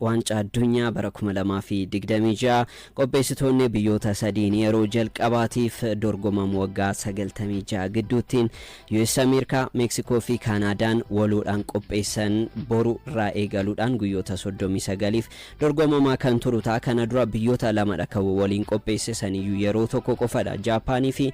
waancaa addunyaa bara 2026 qopheessitoonni biyyoota sadiin yeroo jalqabaatiif dorgomamu waggaa 96 gidduuttiin US Ameerikaa, Meeksikoo fi Kaanaadaan waluudhaan qopheessan boru irraa eegaluudhaan guyyoota 39f dorgomamaa kan turu ta'a. Kana dura biyyoota lamadha kan waliin qopheessan yeroo tokko qofadha. Jaapaanii fi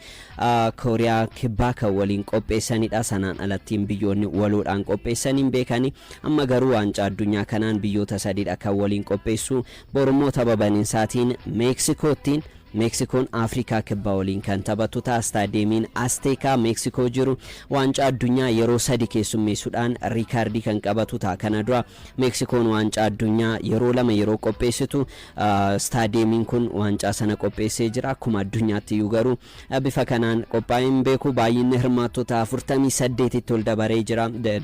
Kooriyaa kibbaa kan waliin qopheessanidha. Sanaan alattiin biyyoonni waluudhaan qopheessaniin beekani. Amma garuu waancaa addunyaa kanaan biyyoota sadiidha kan waliin qopheessu. Borummoota babaninsaatiin Meeksikootiin Meksikoon Afrikaa kibbaa waliin kan taphatu ta'a. Staadiyeemiin Azteekaa Meeksikoo jiru waancaa addunyaa yeroo sadi keessummeessuudhaan riikaardii kan qabatu ta'a. Kana dura Meksikoon waancaa addunyaa yeroo lama yeroo qopheessitu staadiyeemiin kun waancaa sana qopheessee jira. Akkuma addunyaatti iyyuu garuu bifa kanaan qophaa'een beeku. Baay'inni hirmaattota 48tti ol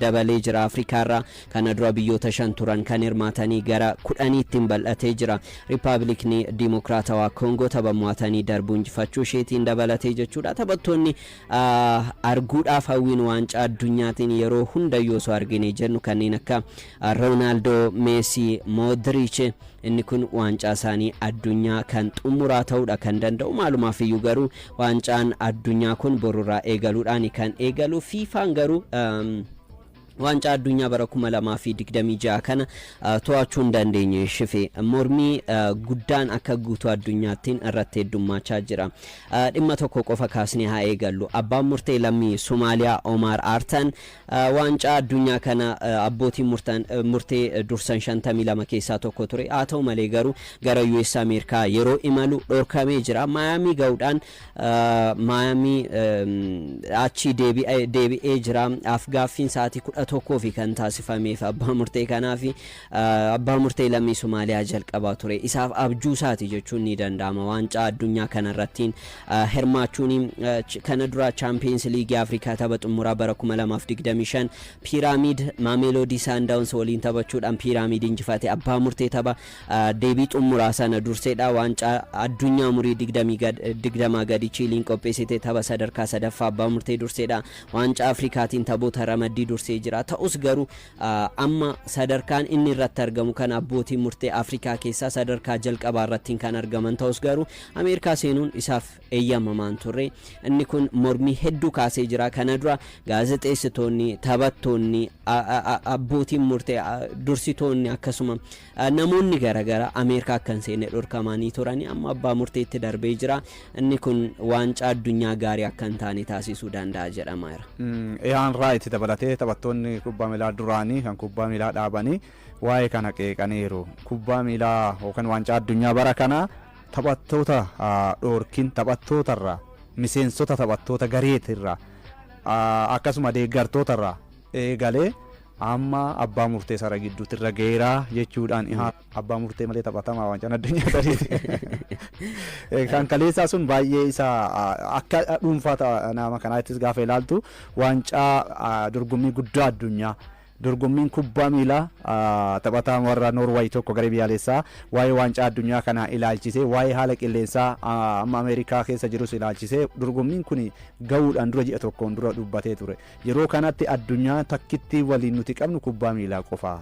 dabalee jira Afrikaarraa. Kana dura biyyoota 5 turan kan hirmaatanii gara 10tti bal'atee jira. Riippaabilikni Dimokiraatawaa Koongoo mo'atanii darbuun injifachuu isheetiin dabalatee jechuudha. Taphattoonni arguudhaaf hawwiin waancaa addunyaatiin yeroo hundayyuu osoo argine jennu kanneen akka Roonaaldoo, Meesii, Moodiriich inni kun waancaa isaanii addunyaa kan xumuraa ta'uudha kan danda'u. Maalumaaf iyyuu garuu waancaan addunyaa kun borurraa eegaluudhaan kan eegalu. Fiifaan garuu waancaa addunyaa bara 2026 kana to'achuu hin dandeenye shife mormii guddaan akka guutuu addunyaattiin irratti heddummachaa jira. Dhimma tokko qofa kaasnee haa eegallu. Abbaan murtee lammii Somaaliyaa Omar Artan waancaa addunyaa kana abbootii murtee dursan 52 keessaa tokko ture. Haa ta'u malee garuu gara US Ameerikaa yeroo imalu dhorkamee jira. Miami ga'uudhaan Miami achi deebi'ee jira. Afgaaffiin sa'aatii 11 fi kan taasifameef abbaa murtee kanaaf abbaa murtee lammii Somaaliyaa jalqabaa ture. Isaaf abjuu isaati jechuun ni danda'ama. Waancaa addunyaa kanarrattiin hirmaachuun kana dura Champions League Afrikaa tapha xumuraa bara 2025 Pyramid Mamelodi Sundowns waliin taphachuudhaan Pyramid injifate. Abbaa murtee tapha deebii xumuraa sana durseedha. Waancaa addunyaa umurii 20 gadi Chiiliin qopheessite tapha sadarkaa sadaffaa abbaa murtee durseedha. Waancaa Afrikaatiin taphoota ramaddii dursee jira. Ta'us garuu amma sadarkaan inni irratti argamu kan abbootii murtee Afrikaa keessaa sadarkaa jalqabaa irratti kan argaman ta'us garuu Ameerikaa seenuun isaaf eeyyamamaan turre. Inni kun mormii hedduu kaasee jira. Kana dura gaazexeessitoonni, taphattoonni, abbootiin murtee, dursitoonni akkasuma namoonni garaagaraa Ameerikaa akkan seenne dhorkamanii turani. Amma abbaa murteetti darbee jira. Inni kun waancaa addunyaa gaarii akka hin taane taasisuu danda'a jedhama. Yaan raayit dabalatee taphattoonni kubbaa miilaa duraanii kan kubbaa miilaa dhaabanii waa'ee kana qeeqaniiru. Kubbaa miilaa yookaan waancaa addunyaa bara kana taphattoota dhoorkin taphattootarraa miseensota taphattoota gareetirraa akkasuma deeggartootarraa eegalee amma abbaa murtee sara gidduutti irra geeraa jechuudhaan abbaa murtee malee taphatamaa waancaan addunyaa tariiti. Kan kaleessaa sun baay'ee isa akka dhuunfaa nama kanaattis gaafa ilaaltu waancaa dorgommii guddaa addunyaa dorgommiin kubbaa miilaa taphataa warra Norway tokko garee biyyaalessaa waa'ee waancaa addunyaa kana ilaalchisee waa'ee haala qilleensaa amma Ameerikaa keessa jirus ilaalchisee dorgommiin kun ga'uudhaan dura ji'a tokkoon dura dubbatee ture. Yeroo kanatti addunyaa takkitti waliin nuti qabnu kubbaa miilaa qofaa.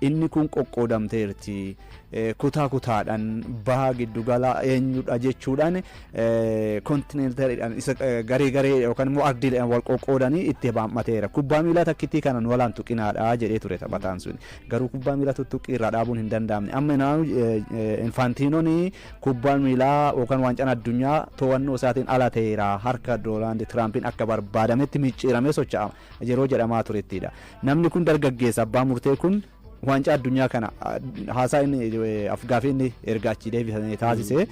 Inni kun qoqqoodamteerti. Kutaa kutaadhaan baha giddugala eenyudha jechuudhaan kontinentariidhaan isa garee yookaan immoo ardiidhaan wal qoqqoodanii itti baammateera. Kubbaa miilaa takkittii kanan walaan tuqinaadha jedhee ture taphataan sun. Garuu kubbaa miilaa tuttuqqii irraa dhaabuun hin danda'amne. Amma Infaantinoon kubbaa miilaa yookaan waancaan addunyaa to'annoo isaatiin ala ta'eera. Harka Doonaald Tiraampiin akka barbaadametti micciiramee socho'ama yeroo jedhamaa turettidha. Namni kun dargaggeessa abbaa murtee kun waancaa addunyaa kana haasaa inni afgaaffii inni erga achi deebisanii taasise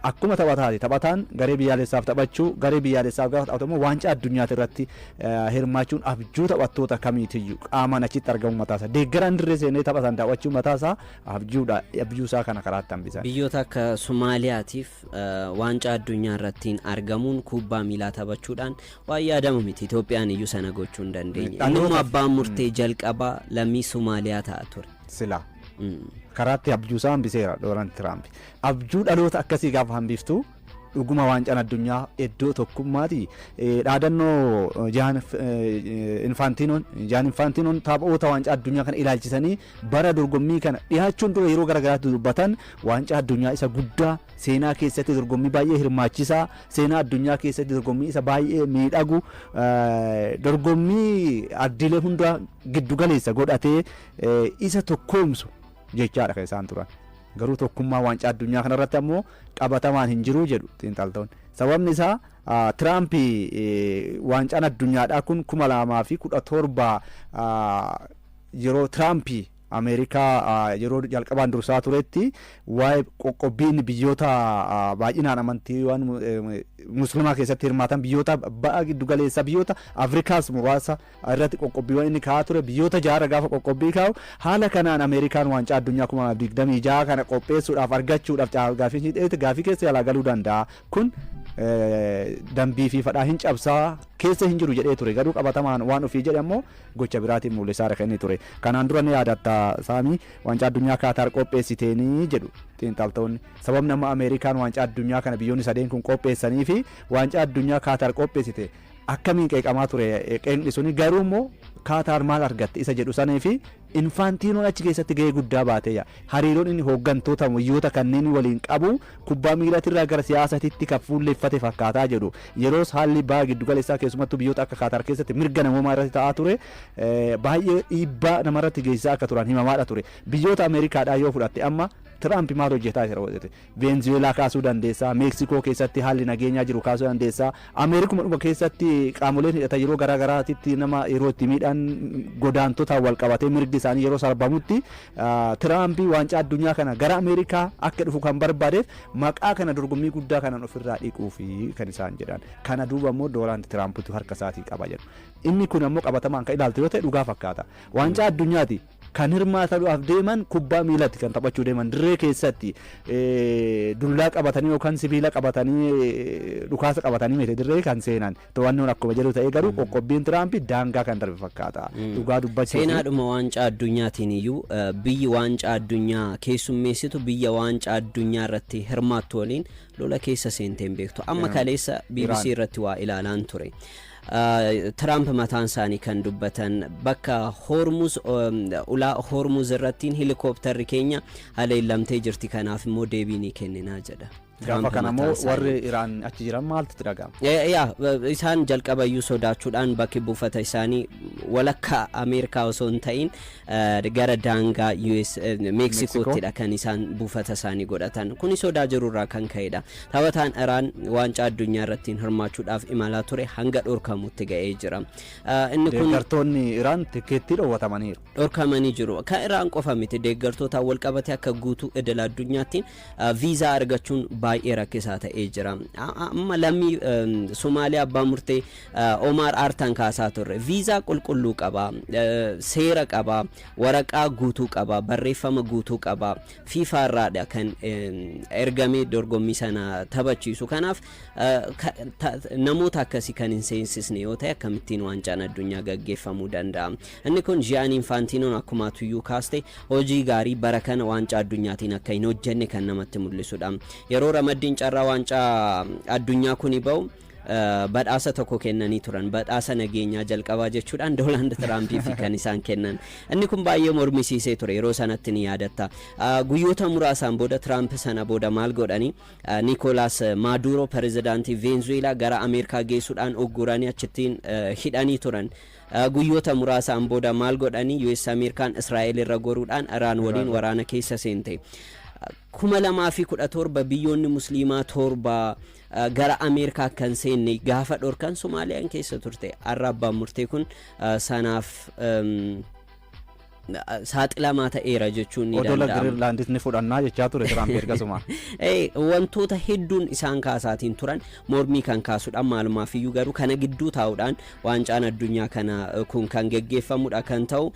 akkuma taphataan garee biyyaalessaaf taphachuu garee biyyaalessaaf gaafa taphatamu waancaa addunyaa irratti hirmaachuun abjuu taphattoota kamiitiyyuu qaamaan achitti argamu mataasaa deeggaraan dirree seenee taphatan daawwachuu mataasaa abjuudha. Abjuusaa kana karaatti hambisan. Biyyoota akka Somaaliyaatiif waancaa addunyaa irratti argamuun kubbaa miilaa taphachuudhaan waan yaadamu miti. Itoophiyaan iyyuu sana gochuu hin dandeenye. Inni abbaan murtee jalqabaa lammii Somaaliyaa ta'a ture. Sila karaatti abjuusaa hambiseera Doonaald Tiraamp. Abjuu dhaloota akkasii gaafa hambiftu dhuguma waancaan addunyaa iddoo tokkummaati dhaadannoo Jaan Infaantinoon taphoota waancaa addunyaa kana ilaalchisanii bara dorgommii kana dhiyaachuun dura yeroo garaagaraatti dubbatan waancaa addunyaa isa guddaa seenaa keessatti dorgommii baay'ee hirmaachisaa seenaa addunyaa keessatti dorgommii isa baay'ee miidhagu dorgommii addilee hunda giddu galeessa godhatee isa tokkoomsu jechaadha kan isaan turan. Garuu tokkummaa waancaa addunyaa kanarratti ammoo qabatamaan hin jiru jedhu xiinxaltoonni. Sababni isaa Tiraamp waancaan addunyaadhaa kun 2017 yeroo Tiraamp Ameerikaa yeroo jalqabaan dursaa turetti waa'ee qoqqobbiin biyyoota baay'inaan amantii waan musliimaa keessatti hirmaatan biyyoota ba'a giddu galeessa biyyoota Afrikaas muraasa irratti qoqqobbiiwwan inni kaa'aa ture biyyoota jaara gaafa qoqqobbii kaa'u haala kanaan Ameerikaan waancaa addunyaa 2026 kana qopheessuudhaaf argachuudhaaf gaafii keessa yaalaa galuu danda'a kun dambii fi fadhaa hin cabsaa keessa hin jiru jedhee ture garuu qabatamaan waan ofii jedhe ammoo gocha biraatiin mul'isaa rakkanni ture kanaan dura ni yaadatta saamii waancaa addunyaa Kaataar qopheessiteenii jedhu xiinxaltoonni sababni amma Ameerikaan waancaa addunyaa kana biyyoonni sadeen kun qopheessanii fi waancaa addunyaa Kaataar qopheessite akkamiin qeeqamaa ture qeeqni suni garuu immoo Kaataar maal argatte isa jedhu sanii fi Infaantinoon achi keessatti gahee guddaa baateeya hariiroon inni hooggantoota biyyoota kanneen waliin qabu kubbaa miilaatirraa gara siyaasatitti kan fuulleeffate fakkaataa jedhu yeroos haalli baay'ee giddu galeessaa keessumattuu biyyoota akka Kaataar keessatti mirga namoomaa irratti ta'aa ture baay'ee dhiibbaa namarratti geessisaa akka turan himamaadha ture biyyoota Ameerikaadhaa yoo fudhatte amma Tiraamp maal hojjetaa jira hojjete Veenzuweelaa kaasuu dandeessaa Meeksikoo keessatti haalli nageenyaa jiru kaasuu dandeessaa Ameerikuma dhuma keessatti qaamoleen hidhata yeroo garaagaraatitti nama yeroo itti miidhaan godaantota wal qabatee mirgi isaanii yeroo sarbamutti Tiraamp waancaa addunyaa kana gara Ameerikaa akka dhufu kan barbaadeef maqaa kana dorgommii guddaa kanan ofirraa dhiquufi kan isaan jedhan kana duuba immoo Doonaald Tiraampitu harka isaatii qaba jedhu inni kun ammoo qabatamaan kan ilaaltu yoo ta'e dhugaa fakkaata waancaa addunyaati kan hirmaataadhaaf deeman kubbaa miilatti kan taphachuu deeman dirree keessatti dullaa qabatanii yookaan sibiila qabatanii dhukaasa qabatanii miti dirree kan seenan to'annoon akkuma jedhu ta'ee garuu qoqqobbiin Tiraamp daangaa kan darbe fakkaata dhugaa dubbachuu seenaadhuma waancaa addunyaatiin iyyuu biyyi waancaa addunyaa keessummeessitu biyya waancaa addunyaa irratti hirmaattu waliin lola keessa seenteen beektu amma kaleessa BBC irratti waa ilaalaan ture. Tiraamp mataan isaanii kan dubbatan bakka Hormuz ulaa Hormuz irrattiin helikoophtarri keenya haleellamtee jirti kanaaf immoo deebii ni kenninaa jedha. Gaafa kana immoo warri Iraan achi jiran maaltu dhaga'ama? Isaan jalqabayyuu sodaachuudhaan bakki buufata isaanii walakkaa Ameerikaa osoo hin ta'in gara daangaa Meeksikoottidha kan isaan buufata isaanii godhatan. Kuni sodaa jirurraa kan ka'edha. Taphataan Iraan waancaa addunyaa irratti hirmaachuudhaaf imalaa ture hanga dhorkamutti ga'ee jira. Deeggartoonni Iraan tikeettii dhoowwatamaniiru. Dhorkamanii jiru. Kan Iraan qofa miti deeggartootaan wal qabate akka guutuu idil addunyaattiin viizaa argachuun baay'ee rakkisaa ta'ee jira. Amma lammii Somaaliyaa abbaa murtee Omar Artan kaasaa turre viizaa qulqulluu qaba seera qaba waraqaa guutuu qaba barreeffama guutuu qaba FIFA irraadha kan ergamee dorgommii sana taphachiisu kanaaf namoota akkasii kan hin seensisne yoo ta'e akkamittiin waancaan addunyaa gaggeeffamuu danda'a. Inni kun Jaan Infaantinoon akkuma tuyyuu kaaste hojii gaarii bara kana waancaa addunyaatiin akka hin hojjenne kan namatti mul'isudha. Yeroo ramaddiin carraa waancaa addunyaa kuni ba'u badhaasa tokko kennanii turan badhaasa nageenyaa jalqabaa jechuudhaan Doonaald Tiraampiif kan isaan kennan inni kun baay'ee mormisiisee ture yeroo sanatti ni yaadatta guyyoota muraasaan booda Tiraamp sana booda maal godhanii Nicolas Maduro pirezidaantii Veenzuweelaa gara Ameerikaa geessuudhaan ugguranii achittiin hidhanii turan guyyoota muraasaan booda maal godhanii US Ameerikaan Israa'el irra goruudhaan Iraan waliin waraana keessa seente 2017 biyyoonni musliimaa torba gara Ameerikaa kan seenne gaafa dhorkan Soomaaliyaan keessa turte arrabbaan murtee kun sanaaf saaxilamaa ta'eera jechuun ni danda'ama. Odola Giriinlaandis ni fudhannaa jechaa ture Tiraamp ergasuma. Wantoota hedduun isaan kaasaatiin turan mormii kan kaasuudhaan maalumaaf iyyuu garuu kana gidduu taa'uudhaan waancaan addunyaa kana kun kan geggeeffamudha kan ta'u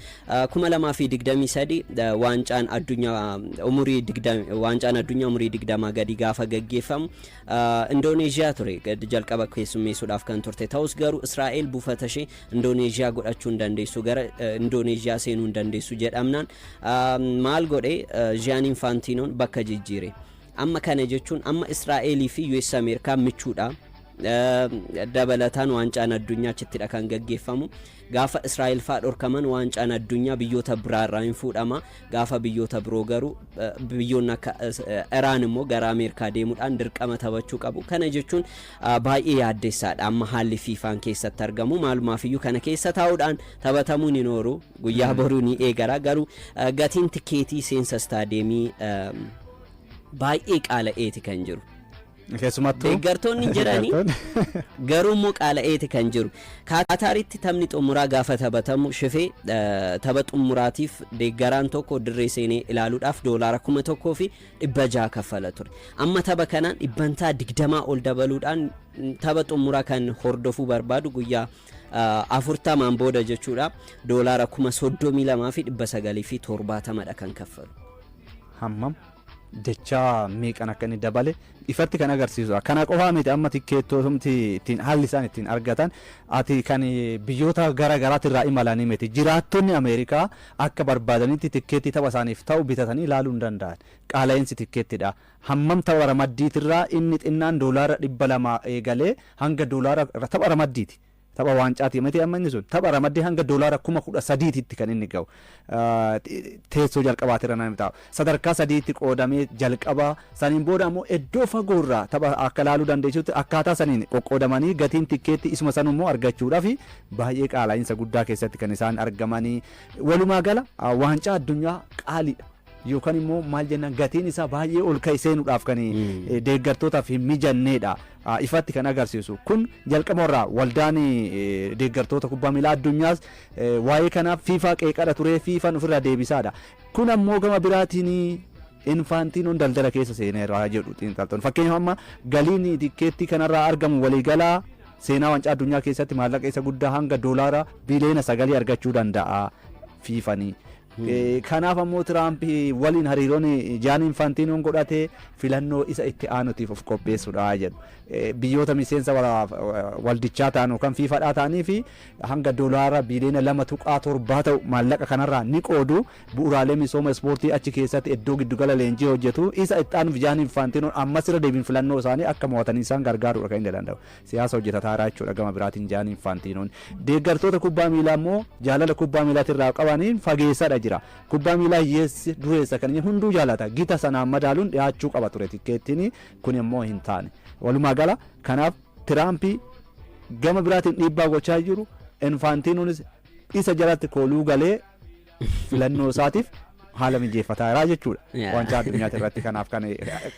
2023 waancaan addunyaa umurii 20 gadi gaafa geggeeffamu Indooneeziyaa ture jalqaba keessummeessuudhaaf kan turte ta'us garuu Israa'el buufata ishee Indooneeziyaa godhachuu hin dandeessu gara Indooneeziyaa seenuu hin dandeessu jedhamnaan maal godhe Jaan Infaantinoon bakka jijjiire amma kana jechuun amma Israa'elii fi US Ameerikaa michuudha dabalataan waancaan addunyaa achittidha kan gaggeeffamu gaafa Israa'el faa dhorkaman waancaan addunyaa biyyoota biraarraa hin fuudhama gaafa biyyoota biroo garuu biyyoonni akka Iraan immoo gara Ameerikaa deemuudhaan dirqama taphachuu qabu kana jechuun baay'ee yaaddeessaadha amma haalli fiifaan keessatti argamu maalumaafiyyuu kana keessa taa'uudhaan taphatamuun hin oolu guyyaa boruu ni eegara garuu gatiin tikeetii seensa istaadeemii baay'ee qaala'eeti kan jiru keessumattuu deeggartoonni jiranii garuu immoo qaala'eeti kan jiru Kaataaritti taphni xumuraa gaafa taphatamu shifee tapha xumuraatiif deeggaraan tokko dirree seenee ilaaluudhaaf $1,600 kaffala ture amma tapha kanaan dhibbantaa 20 ol dabaluudhaan tapha xumuraa kan hordofuu barbaadu guyyaa 40 booda jechuudha $32,970 kan kaffalu hammam jecha meeqan akka inni dabale ifatti kan agarsiisu kana qofaa miti amma tikkeettoomti ittiin haalli isaan ittiin argatan ati kan biyyoota gara garaatti irraa imalanii miti jiraattonni Ameerikaa akka barbaadanitti tikkeettii tapha isaaniif ta'u bitatanii ilaaluu hin danda'an qaala'insi tikkeettidha hammam tapha ramaddiitirraa inni xinnaan $200 eegalee hanga tapha ramaddiiti tapha waancaati miti amma inni sun tapha ramaddii hanga $13,000 kan inni ga'u teessoo jalqabaatirra nama ta'u sadarkaa sadiitti qoodamee jalqabaa saniin booda ammoo iddoo fagoorraa tapha akka laaluu dandeessutti akkaataa saniin qoqqoodamanii gatiin tikkeetti isuma sanummoo argachuudhaaf baay'ee qaala'insa guddaa keessatti kan isaan argamanii walumaa gala waancaa addunyaa qaaliidha yookaan immoo maal jennaan gatiin isaa baay'ee ol ka'e seenuudhaaf kan deeggartootaaf hin mijanneedha ifatti kan agarsiisu kun jalqabarraa waldaan deeggartoota kubbaa miilaa addunyaas waa'ee kanaaf FIFA qeeqadha ture FIFA ofirraa deebisaadha kun ammoo gama biraatiin Infantinoon daldala keessa seeneera jedhu xiinxaltoonni fakkeenyaaf amma galiin tikkeettii kanarraa argamu waliigalaa seenaa waancaa addunyaa keessatti maallaqa isa guddaa hanga $9 biliyoona 9 argachuu danda'a FIFAni kanaaf ammoo Tiraamp waliin hariiroon Jaan Infantinoon godhatee filannoo isa itti aanutiif of qopheessuudha jedhu biyyoota miseensa waldichaa ta'an yookaan FIFAdhaa ta'anii fi hanga $2 biliyoona 2.7 ta'u maallaqa kanarraa ni qoodu bu'uuraalee misooma ispoortii achi keessatti iddoo giddugala leenjii hojjetu isa itti aanuuf Jaan Infantinoon ammas irra deebiin filannoo isaanii akka mo'atanii isaan gargaaruudha kan inni danda'u siyaasa hojjetataa jechuudha gama biraatiin Jaan Infantinoon deeggartoota kubbaa miilaa immoo jaalala kubbaa miilaatirraa qabaniin fageessadha jira kubbaa miilaa hiyyeessi dureessa kan hunduu jaalata gita sanaan madaaluun dhiyaachuu qaba ture tikkeettiin kun immoo hin taane walumaa gala kanaaf Tiraamp gama biraatiin dhiibbaa gochaa jiru Infantinoonis isa jalatti kooluu galee filannoo isaatiif haala mijeeffataa jechuudha waancaa addunyaa irratti kanaaf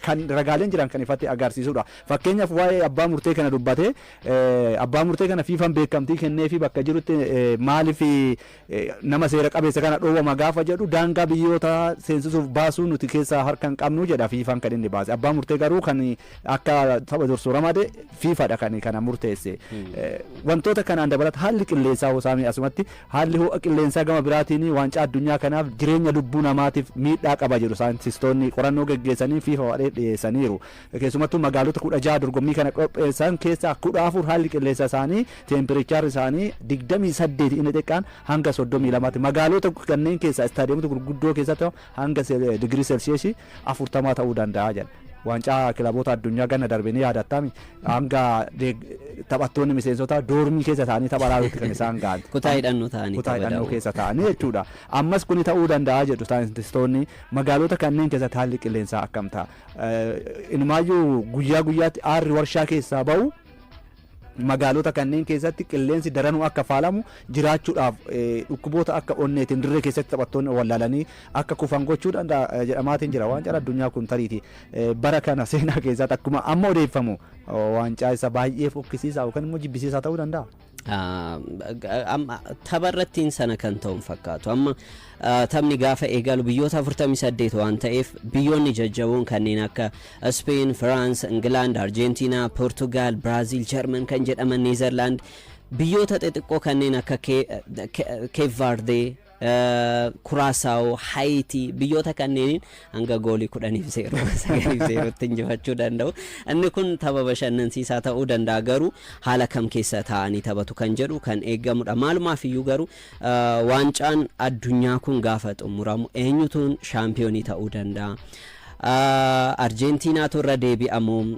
kan ragaaleen jiran kan ifatti agarsiisudha fakkeenyaaf waa'ee abbaa murtee kana dubbate abbaa murtee kana FIFAn beekamtii kennee fi bakka jirutti maaliif nama seera qabeessa kana dhoowwama gaafa jedhu daangaa biyyoota seensisuuf baasuu nuti keessaa harka hin qabnu jedha FIFAn kan inni baase abbaa murtee garuu kan akka tapha dursuu ramade FIFAdha kan kana murteesse wantoota kanaan dabalata haalli qilleensaa hosaamii asumatti haalli ho'a qilleensaa gama biraatiin waancaa addunyaa kanaaf jireenya lubbuu namaatiif miidhaa qaba jedhu saayintistoonni qorannoo gaggeessanii FIFA wadhee dhiyeessaniiru keessumattuu magaalota 16 dorgommii kana qopheessan keessaa 14 haalli qilleensa isaanii teempirichaar isaanii 28 inni xiqqaan hanga 32 magaalota kanneen keessaa istaadiyoomota gurguddoo keessatti hanga digirii seelsiyesii 40 ta'uu danda'a jedha waancaa kilaboota addunyaa ganna darbanii yaadattami hanga taphattoonni miseensota doormii keessa ta'anii tapha laaluutti kan isaan ga'an kutaa hidhannoo keessa ta'anii jechuudha ammas kuni ta'uu danda'a jedhu saayintistoonni magaalota kanneen keessatti haalli qilleensaa akkam ta'a inumaayyuu guyyaa guyyaatti aarri warshaa keessaa ba'u magaalota kanneen keessatti qilleensi daranuu akka faalamu jiraachuudhaaf dhukkuboota akka onneetiin dirree keessatti taphattoonni wallaalanii akka kufan gochuu danda'a jedhamaatiin jira waancaan addunyaa kun tariiti bara kana seenaa keessatti akkuma amma odeeffamu waancaa isa baay'ee fokkisiisaa yookaan immoo jibbisiisaa ta'uu danda'a. Tapharrattiin sana kan ta'uun fakkaatu amma taphni gaafa eegalu biyyoota 48 waan ta'eef biyyoonni jajjaboon kanneen akka Spain, France, England, Argentina, Portugal, Brazil, German kan jedhaman Netherland biyyoota xixiqqoo kanneen akka Cape Verde Curaçao, Haiti biyyoota kanneen hanga goolii 10-0 injifachuu danda'u inni kun tapha bashannansiisaa ta'uu danda'a garuu haala kam keessa ta'anii taphatu kan jedhu kan eegamudha maalumaaf iyyuu garuu waancaan addunyaa kun gaafa xumuramu eenyutuun shaampiyoonii ta'uu danda'a Argentina turra deebi'amoo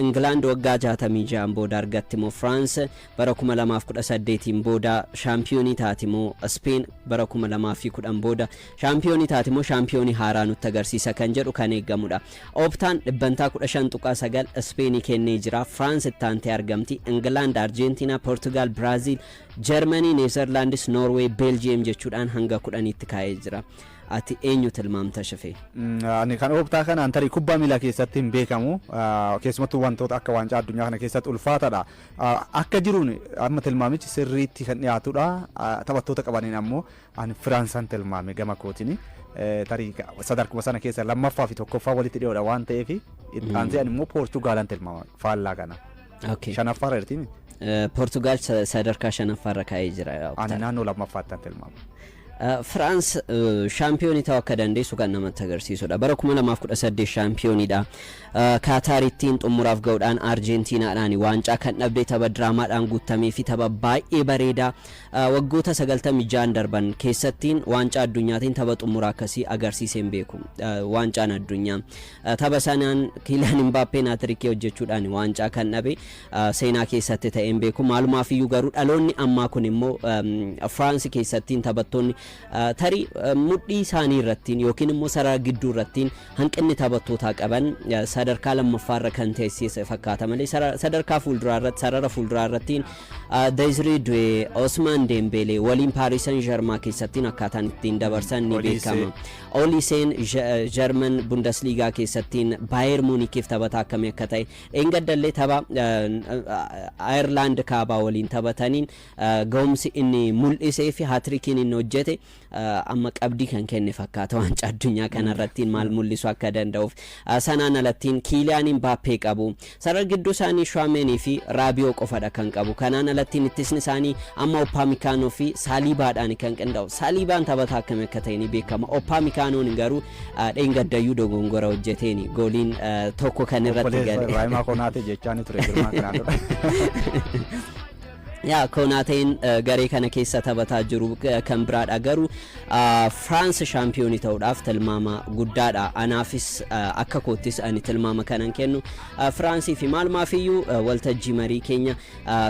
England waggaa 66 booda argattimoo France bara 2018 booda shaampiyoonii taatimoo Spain bara 2010 booda shaampiyoonii taatimoo shaampiyoonii haaraa nutti agarsiisa kan jedhu kan eeggamudha. Optaan dhibbantaa 15.9 Spain kennee jira. France ittaantee argamti. England, Argentina, Portugal, Brazil, Germany, Netherlands, Norway, Belgium jechuudhaan hanga 10tti kaa'ee jira. Ati eenyu tilmaamta shafee? Ani kan optaa kanaan tarii kubbaa miilaa keessatti hin beekamu. Keessumattuu wantoota akka waancaa addunyaa kana keessatti ulfaataadha. Akka jiruun amma tilmaamichi sirriitti kan dhiyaatudha. Taphattoota qabaniin ammoo ani Firaansaan tilmaame gama kootini. Tarii sadarkuma sana keessa lammaffaa fi tokkoffaa walitti dhiyoodha waan ta'eef itti ani immoo Poortugaalaan tilmaama faallaa kana. Shanaffaa irra jirti. Poortugaal sadarkaa shanaffaarra kaa'ee jira. Ani naannoo lammaffaatti tilmaama. France shaampiyoonii ta'uu akka dandeessu kan namatti agarsiisudha. Bara 2018 shaampiyooniidha. Kaataarittiin xumuraaf ga'uudhaan Arjentiinaadhaan waancaa kan dhabde tapha diraamaadhaan guutamee fi tapha baay'ee bareedaa waggoota 96 darban keessattiin waancaa addunyaatiin tapha xumuraa akkasii agarsiiseen beeku. Waancaan addunyaa tapha sanaan Kylian Mbappé haatirikii hojjechuudhaan waancaa kan dhabe seenaa keessatti ta'een beeku. Maalumaaf iyyuu garuu dhaloonni ammaa kun immoo France keessattiin taphattoonni tarii mudhii isaanii irrattiin yookiin immoo sarara gidduu irrattiin hanqinni taphattootaa qaban sadarkaa lammaffaarra kan teessise fakkaata malee sadarkaa fuulduraa irratti sarara fuulduraa irrattiin Desiree Doué, Ousmane Dembélé waliin Paris Saint-Germain keessattiin akkaataan ittiin dabarsan ni beekama. Olisen German Bundesliga keessattiin Bayern Munichiif taphataa akkamii akka ta'e dheengaddallee tapha Ireland kaabaa waliin taphataniin ga'umsi inni mul'isee fi haatrikiin inni hojjete amma qabdii kan kenne fakkaata waancaa addunyaa kanarrattiin maal mul'isu akka danda'uuf sanaan alattiin Kylian Mbappé qabu. Sarara gidduu isaanii Tchouaméni fi Rabiot qofadha kan qabu. Kanaan alattiin ittisni isaanii amma Upamecano fi Salibaadhaan kan qindaa'u. Salibaan taphataa akkamii akka ta'e ni beekama. Upamecanoon garuu dheengaddayyuu dogongora hojjeteeni gooliin tokko kan irratti gale. Raayimaa Konaatee jechaani ture girmaa kanaan dura. yaa Konateen garee kana keessa taphataa jiru kan biraadha garuu France shaampiyoonii ta'uudhaaf tilmaama guddaadha. Anaafis akka koottis ani tilmaama kanan kennu France fi maalumaaf iyyuu waltajjii marii keenya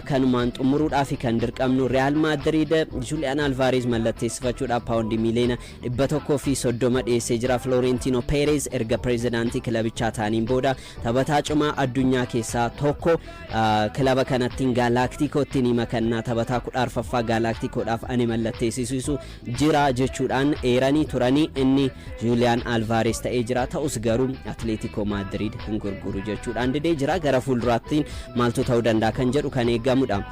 kanumaan xumuruudhaaf kan dirqamnu Real Madrid Julian Alvarez mallatteessifachuudhaaf paawundi miliyoona 130 dhiyeessee jira. Florentino Perez erga pirezidaantii kilabichaa ta'aniin booda taphataa cimaa addunyaa keessaa tokko kilaba kanattiin Galacticoottiin makanna taphataa 14ffaa Galacticoodhaaf ani mallatteessisu jira jechuudhaan eeranii turanii inni Julian Alvarez ta'ee jira. Ta'us garuu Atletico Madrid hin gurguru jechuudhaan didee jira. Gara fuulduraatti maaltu ta'uu danda'a kan jedhu kan eeggamudha.